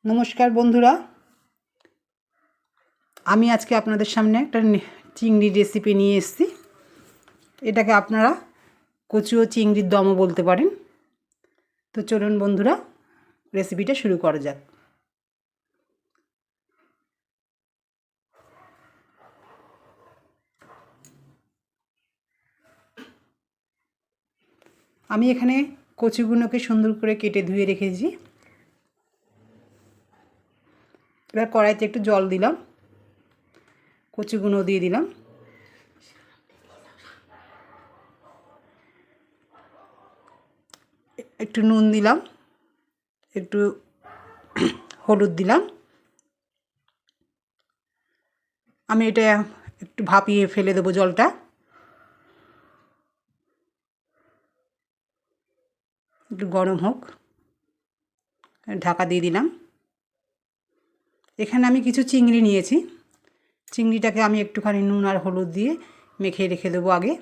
নমস্কার বন্ধুরা, আমি আজকে আপনাদের সামনে একটা চিংড়ি রেসিপি নিয়ে এসেছি। এটাকে আপনারা কচু ও চিংড়ির দমও বলতে পারেন। তো চলুন বন্ধুরা, রেসিপিটা শুরু করা যাক। আমি এখানে কচুগুলোকে সুন্দর করে কেটে ধুয়ে রেখেছি। এবার কড়াইতে একটু জল দিলাম, কচুগুলো দিয়ে দিলাম, একটু নুন দিলাম, একটু হলুদ দিলাম। আমি এটা একটু ভাপিয়ে ফেলে দেবো জলটা। একটু গরম হোক, ঢাকা দিয়ে দিলাম। এখানে আমি কিছু চিংড়ি নিয়েছি। চিংড়িটাকে আমি একটুখানি নুন আর হলুদ দিয়ে মেখে রেখে দেবো আগে।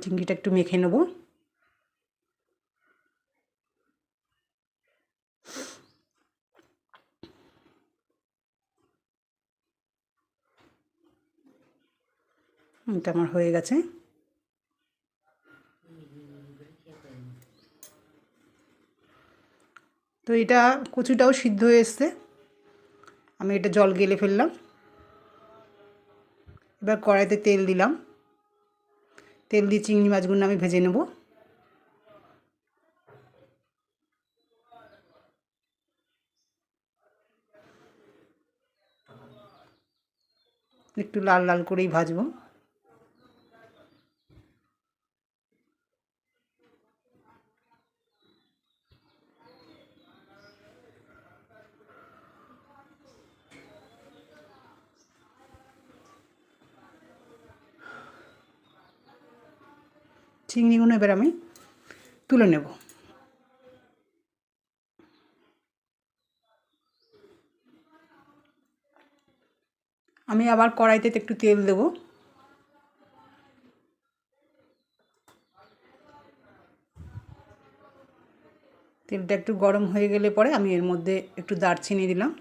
চিংড়িটা একটু মেখে নেব। এটা আমার হয়ে গেছে। তো এটা কচুটাও সিদ্ধ হয়ে এসছে। আমি এটা জল গেলে ফেললাম। এবার কড়াইতে তেল দিলাম। তেল দিয়ে চিংড়ি মাছগুলো আমি ভেজে নেব। একটু লাল লাল করেই ভাজবো। চিংড়িগুলো এবার আমি তুলে নেব। আমি আবার কড়াইতে একটু তেল দেব। তেলটা একটু গরম হয়ে গেলে পরে আমি এর মধ্যে একটু দারচিনি দিলাম,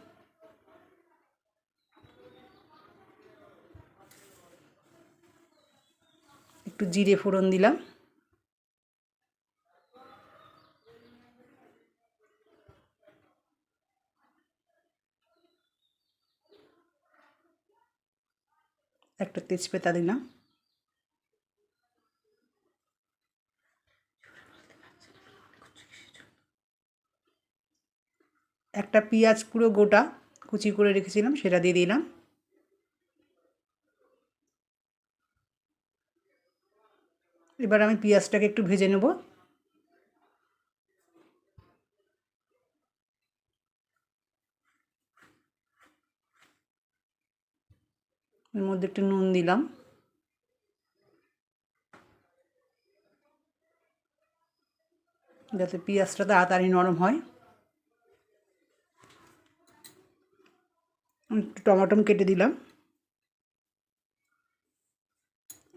একটু জিরে ফোড়ন দিলাম, একটা তেজপাতা দিলাম, একটা পেঁয়াজ পুরো গোটা কুচি করে রেখেছিলাম সেটা দিয়ে দিলাম। এবার আমি পেঁয়াজটাকে একটু ভেজে নেব। এর মধ্যে একটু নুন দিলাম, যাতে পেঁয়াজটা তাড়াতাড়ি নরম হয়। একটু টমাটো কেটে দিলাম।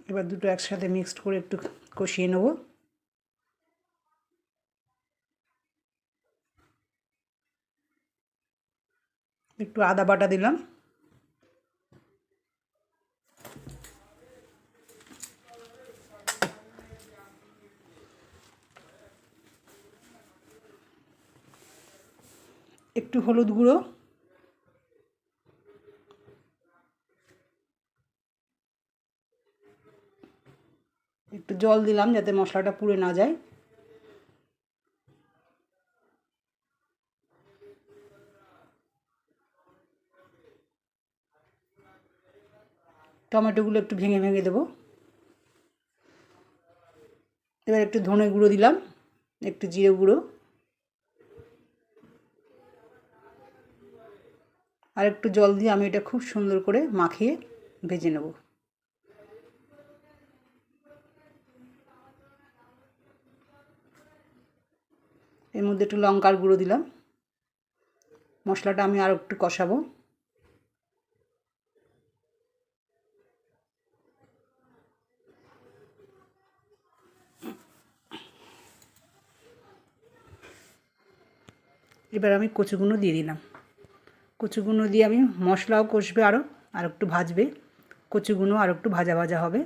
এবার দুটো একসাথে মিক্সড করে একটু কষিয়ে নেব। একটু আদা বাটা দিলাম, একটু হলুদ গুঁড়ো, একটু জল দিলাম যাতে মশলাটা পুড়ে না যায়। টমেটোগুলো একটু ভেঙে ভেঙে দেবো। এবার একটু ধনে গুঁড়ো দিলাম, একটু জিরে গুঁড়ো, আর একটু জল দিয়ে আমি এটা খুব সুন্দর করে মাখিয়ে ভেজে নেব। এর মধ্যে একটু লঙ্কার গুঁড়ো দিলাম। মশলাটা আমি আরও একটু কষাবো। এবার আমি কচুগুলো দিয়ে দিলাম। কচুগুলো দিয়ে আমি মশলাও কষবে, আর একটু ভাজবে, কচুগুলো আর একটু ভাজা ভাজা হবে।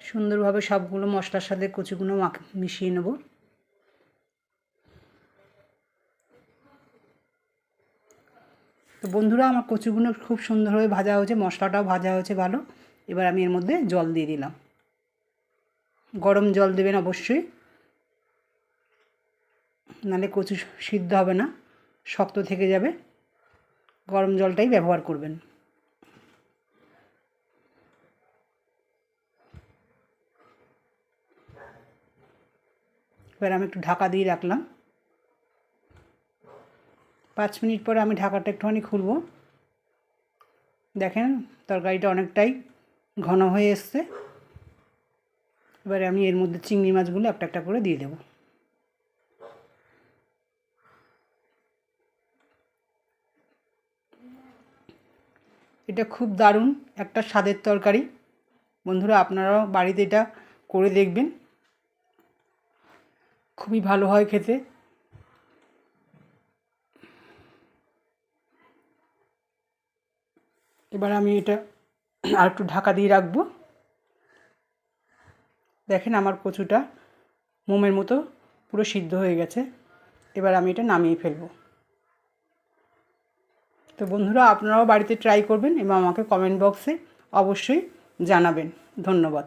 সুন্দরভাবে সবগুলো মশলার সাথে কচুগুলো মিশিয়ে নেব। তো বন্ধুরা, আমার কচুগুলো খুব সুন্দরভাবে ভাজা হয়েছে, মশলাটাও ভাজা হয়েছে ভালো। এবার আমি এর মধ্যে জল দিয়ে দিলাম। গরম জল দেবেন অবশ্যই, নাহলে কচু সিদ্ধ হবে না, শক্ত থেকে যাবে। গরম জলটাই ব্যবহার করবেন। এবার আমি একটু ঢাকা দিয়ে রাখলাম। 5 মিনিট পরে আমি ঢাকাটা একটুখানি খুলব। দেখেন তরকারিটা অনেকটাই ঘন হয়ে এসছে। এবারে আমি এর মধ্যে চিংড়ি মাছগুলো একটা একটা করে দিয়ে দেব। এটা খুব দারুণ একটা স্বাদের তরকারি। বন্ধুরা, আপনারাও বাড়িতে এটা করে দেখবেন, খুবই ভালো হয় খেতে। এবার আমি এটা আর একটু ঢাকা দিয়ে রাখবো। দেখেন আমার কচুটা মোমের মতো পুরো সিদ্ধ হয়ে গেছে। এবার আমি এটা নামিয়ে ফেলবো। তো বন্ধুরা, আপনারাও বাড়িতে ট্রাই করবেন এবং আমাকে কমেন্ট বক্সে অবশ্যই জানাবেন। ধন্যবাদ।